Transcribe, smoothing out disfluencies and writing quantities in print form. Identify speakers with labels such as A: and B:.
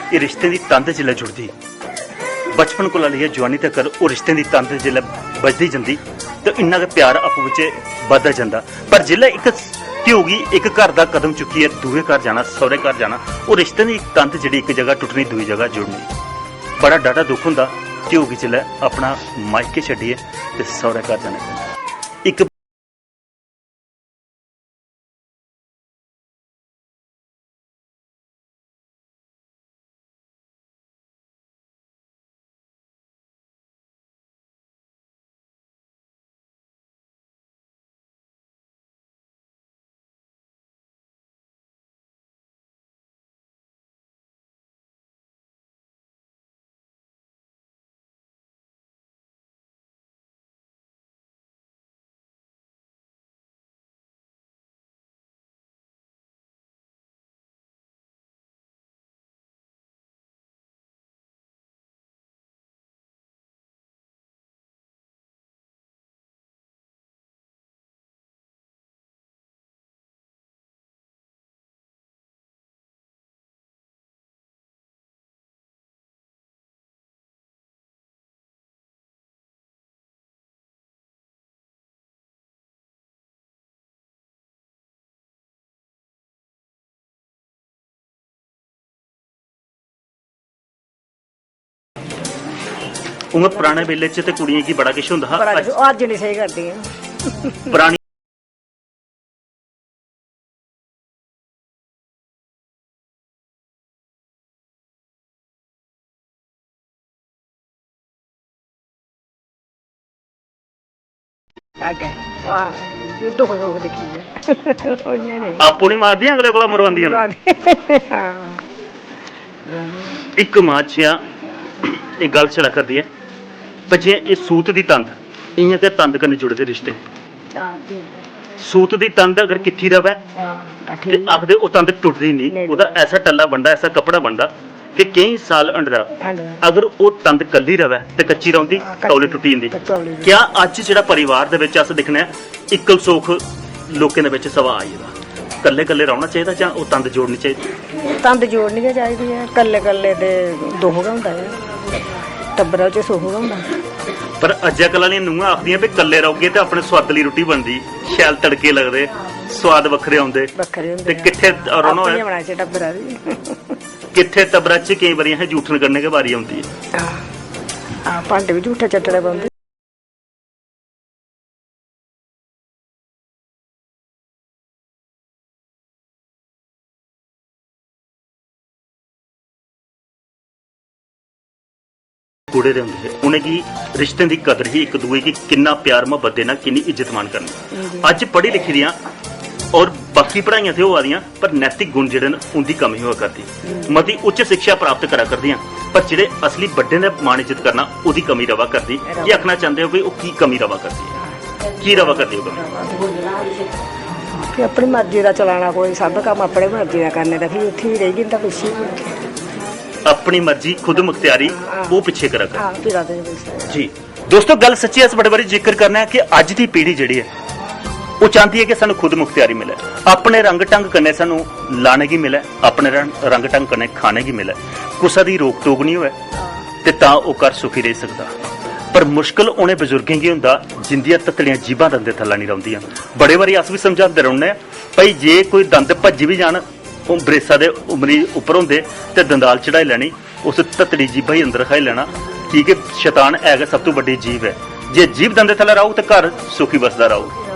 A: ये रिश्ते की तंद जिल्लै जुड़दी बचपन को लेइयै जवानी तक वो रिश्ते की तंद जिल्लै बजदी जंदी तो इन्ना गै प्यार आपू बिच बधदा जंदा। पर जिल्लै एक ध्यो गी एक घर का कदम चुक्कियै दूए घर जाना, सौरे घर जाना, वो रिश्ते की तंद जिहड़ी एक जगह टुटनी दूई जगह जुड़नी, बड़ा डाढा दुख हुंदा ध्यो गी जिल्लै अपना मायके छड्डियै ते सौरे घर जाना पैंदा। एक उमर पुराने वेले च ते कुड़ियां की बड़ा किश हुंदा हा।
B: अज नहीं सही करदी
A: पुरानी आपू नहीं मारदियां अगले कोला मरवांदियां। एक मां च एक गल छड़ा करदी है पर जे ये सूत दी तंद इयां ते तंद कन्नै जुड़े दे रिश्ते, सूत दी तंद अगर किट्ठी रवै ते आखदे ओह तंद टुटदी नहीं, ओहदा ऐसा टल्ला बनदा, ऐसा कपड़ा बनदा कि कई साल अंडरा अगर ओह तंद कल्ली रवै ते कच्ची रौंदी तौले टुटी जंदी। क्या अज जेहड़ा परिवार दे विच अस दिखने इक्कल सोख लोकें दे विच सवा आई दा, कल्ले कल्ले रौहना चाहिए जां ओह तंद जोड़नी चाहिए?
B: तंद जोड़नी गै चाहिदी है, कल्ले कल्ले ते दुख गै हुंदा है, टब्बरा च सुख गै हुंदा।
A: पर अजकल वाली नूंहां आखदियां भी कल्ले रहोगे ते अपने स्वादली रुट्टी बनदी, शैल तड़के लगदे, स्वाद वक्खरे आउंदे ते किट्ठे रौहना होए
B: बनाई च टब्बरा दी
A: किट्ठे टब्बरा च केई बारी असें जूठन करने के बारी आउंदी है।
B: हां भांडे भी झूठे चट्टने पौंदे।
A: कूड़े दे होंदे उनेंगी रिश्तें की कदर ही एक दूए की किन्ना प्यार मुहब्बत देना, किन्नी इज्जत मान करना। अज पढ़ी लिखी दियां और बाकी पढ़ाइयां ते होआ दियां पर नैतिक गुण जेहड़े न उनकी कमी होआ करदी, मती उच्च शिक्षा प्राप्त करा करदियां पर जेहड़े असली बड्डे ने मान इज्जत करना ओहदी कमी रवा करदी। ये आखना चाहते हो भी वो की कमी रवा करदी है, की रवा करदी है
B: कि अपनी मर्जी का चलाना, कोई सब काम अपनी मर्जी का करने का, फिर उत्थे ही रह जंदा पिछे,
A: अपनी मर्जी खुद मुख्तियारी वो पिछे करा कर।
B: हाँ,
A: जी दोस्तों गल सच्ची अस बड़े बारी जिक्र करना है कि अज की पीढ़ी जिहड़ी है वो चाहती है कि सानू खुद मुख्तियारी मिले, अपने रंग ढंग कन्नै सानू लाने की मिले, अपने रंग ढंग कन्नै खाने की मिले, कुसा दी रोक टोक नहीं होए ते तां ओह घर सुखी रह सकदा। पर मुश्किल उन्हें बजुर्गें की हुंदा जिंदियां ततलियां जीभां दंदे थल्ला नहीं रौंदियां। बड़े बारी अस भी समझाते रौंने भाई जे कोई दंद भज्जी भी जान ओह बरेसा दे उमरी उपर हुंदे ते दंदाल चढ़ाई लैनी, उस ततड़ी जीभा ही अंदर खाई लेना, की शैतान है सब तो बड़ी जीभ है। जे जीभ दंदे थल्ले रहो तो घर सुखी बसदा रहो।